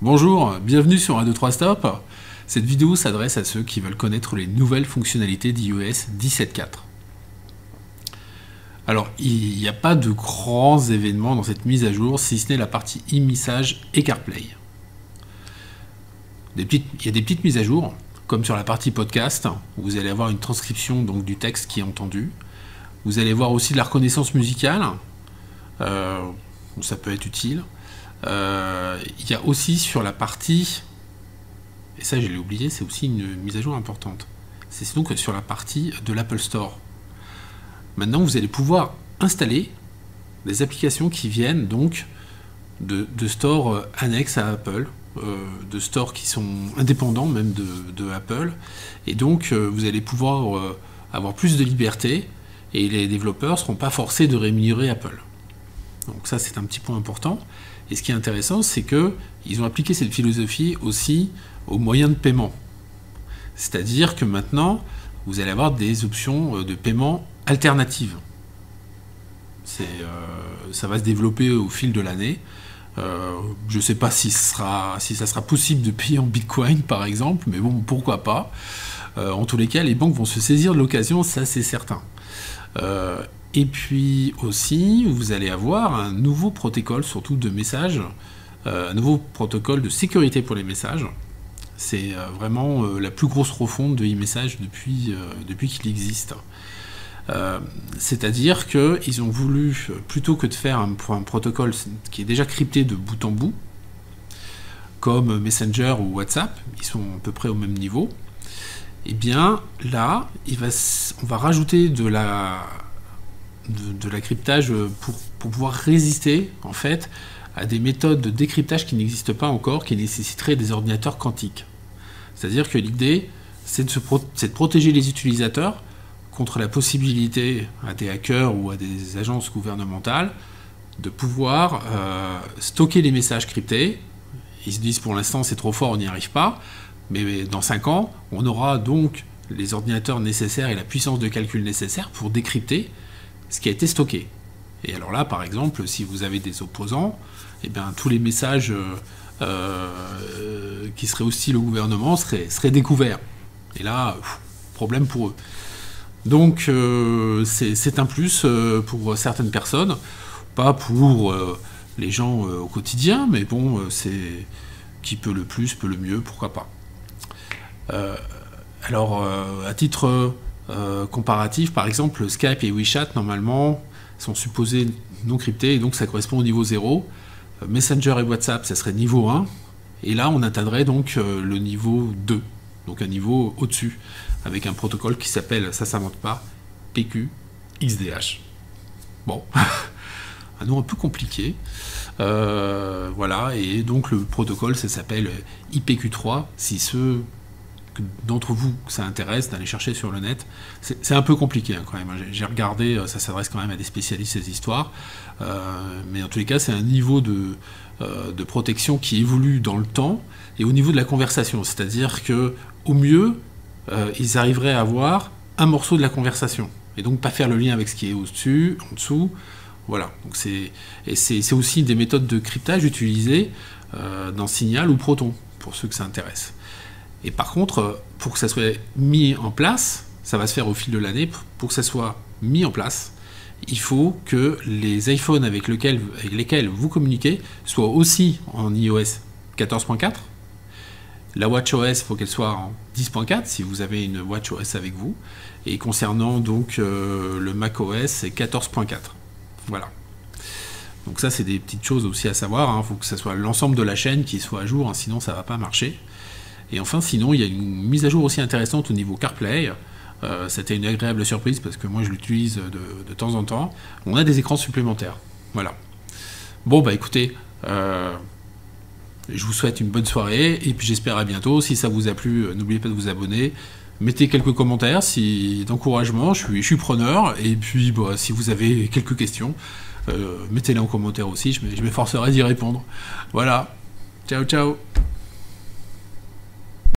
Bonjour, bienvenue sur 1, 2, 3 Stop. Cette vidéo s'adresse à ceux qui veulent connaître les nouvelles fonctionnalités d'iOS 17.4. Alors, il n'y a pas de grands événements dans cette mise à jour, si ce n'est la partie e-message et CarPlay. Il y a des petites mises à jour, comme sur la partie podcast, où vous allez avoir une transcription donc, du texte qui est entendu. Vous allez voir aussi de la reconnaissance musicale, ça peut être utile. Il y a aussi sur la partie, et ça je l'ai oublié, c'est aussi une mise à jour importante, c'est donc sur la partie de l'Apple Store. Maintenant vous allez pouvoir installer des applications qui viennent donc de stores annexes à Apple, de stores qui sont indépendants même de Apple, et donc vous allez pouvoir avoir plus de liberté et les développeurs ne seront pas forcés de rémunérer Apple. Donc ça c'est un petit point important. Et ce qui est intéressant, c'est qu'ils ont appliqué cette philosophie aussi aux moyens de paiement. C'est-à-dire que maintenant, vous allez avoir des options de paiement alternatives. Ça va se développer au fil de l'année. Je ne sais pas si ça sera possible de payer en Bitcoin, par exemple, mais bon, pourquoi pas. En tous les cas, les banques vont se saisir de l'occasion, ça c'est certain. Et puis aussi, vous allez avoir un nouveau protocole, surtout de messages, un nouveau protocole de sécurité pour les messages. C'est vraiment la plus grosse refonte de e-message depuis qu'il existe. C'est-à-dire qu'ils ont voulu, plutôt que de faire un protocole qui est déjà crypté de bout en bout, comme Messenger ou WhatsApp, ils sont à peu près au même niveau, et bien là, on va rajouter de la cryptage pour pouvoir résister en fait à des méthodes de décryptage qui n'existent pas encore, qui nécessiteraient des ordinateurs quantiques. C'est-à-dire que l'idée, c'est de protéger les utilisateurs contre la possibilité à des hackers ou à des agences gouvernementales de pouvoir stocker les messages cryptés. Ils se disent pour l'instant c'est trop fort, on n'y arrive pas, mais dans 5 ans, on aura donc les ordinateurs nécessaires et la puissance de calcul nécessaire pour décrypter ce qui a été stocké. Et alors là, par exemple, si vous avez des opposants, eh bien, tous les messages qui seraient hostiles au gouvernement seraient découverts. Et là, problème pour eux. Donc, c'est un plus pour certaines personnes, pas pour les gens au quotidien, mais bon, c'est qui peut le plus, peut le mieux, pourquoi pas. Alors, à titre comparatif, par exemple, Skype et WeChat, normalement, sont supposés non cryptés, et donc ça correspond au niveau 0. Messenger et WhatsApp, ça serait niveau 1, et là, on atteindrait donc le niveau 2, donc un niveau au-dessus, avec un protocole qui s'appelle, ça s'invente pas, PQXDH. Bon, un nom un peu compliqué. Voilà, et donc le protocole, ça s'appelle IPQ3, si ceux d'entre vous que ça intéresse d'aller chercher sur le net, c'est un peu compliqué hein, quand même. J'ai regardé, ça s'adresse quand même à des spécialistes ces histoires, mais en tous les cas c'est un niveau de protection qui évolue dans le temps et au niveau de la conversation, c'est-à-dire que au mieux ils arriveraient à avoir un morceau de la conversation et donc pas faire le lien avec ce qui est au-dessus, en dessous. Voilà, donc c'est aussi des méthodes de cryptage utilisées dans Signal ou Proton pour ceux que ça intéresse. Et par contre, pour que ça soit mis en place, ça va se faire au fil de l'année, pour que ça soit mis en place, il faut que les iPhones avec lesquels vous communiquez soient aussi en iOS 14.4. La WatchOS, il faut qu'elle soit en 10.4 si vous avez une WatchOS avec vous. Et concernant donc le macOS, c'est 14.4. Voilà. Donc ça, c'est des petites choses aussi à savoir. Il faut que ça soit l'ensemble de la chaîne qui soit à jour, hein, sinon ça ne va pas marcher. Et enfin, sinon, il y a une mise à jour aussi intéressante au niveau CarPlay. C'était une agréable surprise parce que moi, je l'utilise de temps en temps. On a des écrans supplémentaires. Voilà. Bon, bah écoutez, je vous souhaite une bonne soirée et puis j'espère à bientôt. Si ça vous a plu, n'oubliez pas de vous abonner. Mettez quelques commentaires d'encouragement, je suis preneur. Et puis, bah, si vous avez quelques questions, mettez-les en commentaire aussi. Je m'efforcerai d'y répondre. Voilà. Ciao, ciao.